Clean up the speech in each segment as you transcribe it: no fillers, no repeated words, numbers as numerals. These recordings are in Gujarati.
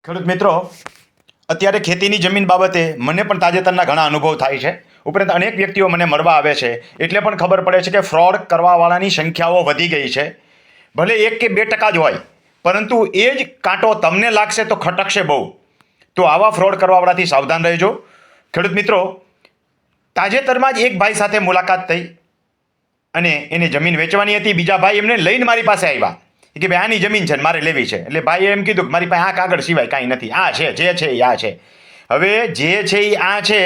ખેડૂત મિત્રો, અત્યારે ખેતીની જમીન બાબતે મને પણ તાજેતરના ઘણા અનુભવ થાય છે. ઉપરાંત અનેક વ્યક્તિઓ મને મળવા આવે છે, એટલે પણ ખબર પડે છે કે ફ્રોડ કરવાવાળાની સંખ્યાઓ વધી ગઈ છે. ભલે 1 કે 2% જ હોય, પરંતુ એ જ કાંટો તમને લાગશે તો ખટકશે બહુ. તો આવા ફ્રોડ કરવાવાળાથી સાવધાન રહેજો. ખેડૂત મિત્રો, તાજેતરમાં જ એક ભાઈ સાથે મુલાકાત થઈ અને એને જમીન વેચવાની હતી. બીજા ભાઈ એમને લઈને મારી પાસે આવ્યા કે ભાઈ આની જમીન છે ને મારે લેવી છે. એટલે ભાઈએ એમ કીધું કે મારી પાસે આ કાગળ સિવાય કાંઈ નથી, આ છે, જે છે એ આ છે. હવે જે છે એ આ છે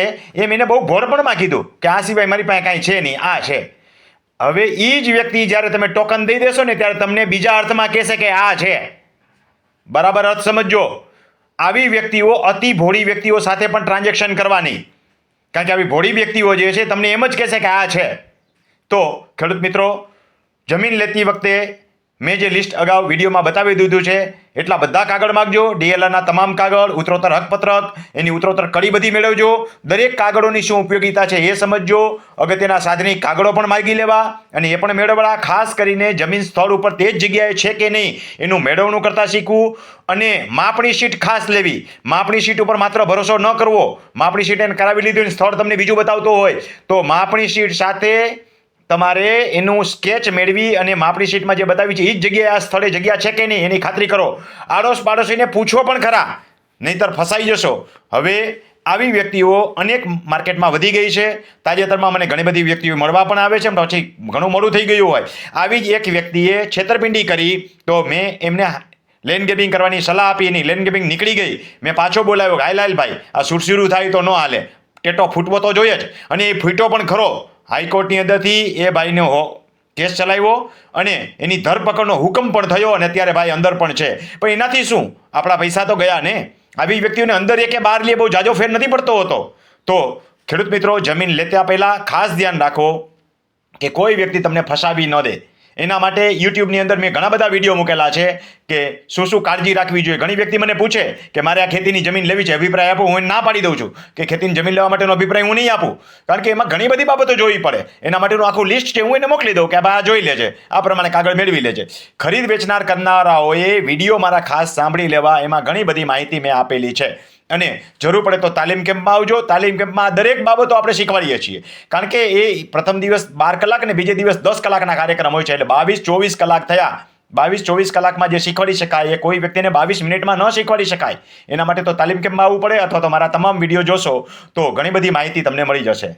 એમ એને બહુ ભોળપણમાં કીધું કે આ સિવાય મારી પાસે કાંઈ છે નહીં, આ છે. હવે એ જ વ્યક્તિ જ્યારે તમે ટોકન દઈ દેશો ને ત્યારે તમને બીજા અર્થમાં કહેશે કે આ છે. બરાબર અર્થ સમજજો. આવી વ્યક્તિઓ, અતિ ભોળી વ્યક્તિઓ સાથે પણ ટ્રાન્ઝેક્શન કરવા નહીં, કારણ કે આવી ભોળી વ્યક્તિઓ જે છે તમને એમ જ કહેશે કે આ છે. તો ખેડૂત મિત્રો, જમીન લેતી વખતે મેં જે લિસ્ટ અગાઉ વિડીયોમાં બતાવી દીધું છે એટલા બધા કાગળ માગજો. ડીએલઆરના તમામ કાગળ, ઉત્તરોત્તર હકપત્રક, એની ઉત્તરોત્તર કડી બધી મેળવજો. દરેક કાગળોની શું ઉપયોગિતા છે એ સમજજો. અગત્યના સાધનિક કાગળો પણ માગી લેવા અને એ પણ મેળવવા. ખાસ કરીને જમીન સ્થળ ઉપર તે જ જગ્યાએ છે કે નહીં એનું મેળવણું કરતાં શીખવું. અને માપણી શીટ ખાસ લેવી. માપણી શીટ ઉપર માત્ર ભરોસો ન કરવો. માપણી શીટ એને કરાવી લીધું અને સ્થળ તમને બીજું બતાવતો હોય તો માપણી શીટ સાથે તમારે એનું સ્કેચ મેળવી અને માપણી શીટમાં જે બતાવી છે એ જ જગ્યાએ આ સ્થળે જગ્યા છે કે નહીં એની ખાતરી કરો. આડોશ પાડોશીને પૂછવો પણ ખરા, નહીંતર ફસાઈ જશો. હવે આવી વ્યક્તિઓ અનેક માર્કેટમાં વધી ગઈ છે. તાજેતરમાં મને ઘણી બધી વ્યક્તિઓ મળવા પણ આવે છે, પછી ઘણું મોડું થઈ ગયું હોય. આવી જ એક વ્યક્તિએ છેતરપિંડી કરી તો મેં એમને લેન્ડ ગ્રેબિંગ કરવાની સલાહ આપી. એની લેન્ડ ગ્રેબિંગ નીકળી ગઈ. મેં પાછો બોલાવ્યો કે હાલ ભાઈ, આ સુરસુરું થાય તો ન હાલે, ટેટો ફૂટવો તો જોઈએ જ. અને એ ફૂટ્યો પણ ખરો. હાઈકોર્ટની અંદરથી એ ભાઈને કેસ ચલાવ્યો અને એની ધરપકડનો હુકમ પણ થયો અને અત્યારે ભાઈ અંદર પણ છે. પણ એનાથી શું, આપણા પૈસા તો ગયા ને. આવી વ્યક્તિઓને અંદર કે બહાર લે બહુ જાજો ફેર નથી પડતો હોતો. તો ખેડૂત મિત્રો, જમીન લેતા પહેલાં ખાસ ધ્યાન રાખો કે કોઈ વ્યક્તિ તમને ફસાવી ન દે. એના માટે યુટ્યુબની અંદર મેં ઘણા બધા વિડીયો મૂકેલા છે કે શું શું કાળજી રાખવી જોઈએ. ઘણી વ્યક્તિ મને પૂછે કે મારે આ ખેતીની જમીન લેવી છે, અભિપ્રાય આપો. હું ના પાડી દઉં છું કે ખેતીની જમીન લેવા માટેનો અભિપ્રાય હું નહીં આપું, કારણ કે એમાં ઘણી બધી બાબતો જોવી પડે. એના માટેનું આખું લિસ્ટ છે, હું એને મોકલી દઉં કે આ જોઈ લેજે, આ પ્રમાણે કાગળ મેળવી લેજે. ખરીદ વેચનાર કરનારાઓએ વિડીયો મારા ખાસ સાંભળી લેવા. એમાં ઘણી બધી માહિતી મેં આપેલી છે. અને જરૂર પડે તો તાલીમ કેમ્પમાં આવજો. તાલીમ કેમ્પમાં દરેક બાબતો આપણે શીખવાડીએ છીએ, કારણ કે એ પ્રથમ દિવસ 12 કલાક અને બીજે દિવસ 10 કલાકના કાર્યક્રમ હોય છે. એટલે 22-24 કલાક થયા. 22-24 કલાકમાં જે શીખવાડી શકાય એ કોઈ વ્યક્તિને 22 મિનિટમાં ન શીખવાડી શકાય. એના માટે તો તાલીમ કેમ્પમાં આવવું પડે, અથવા તો મારા તમામ વિડીયો જોશો તો ઘણી બધી માહિતી તમને મળી જશે.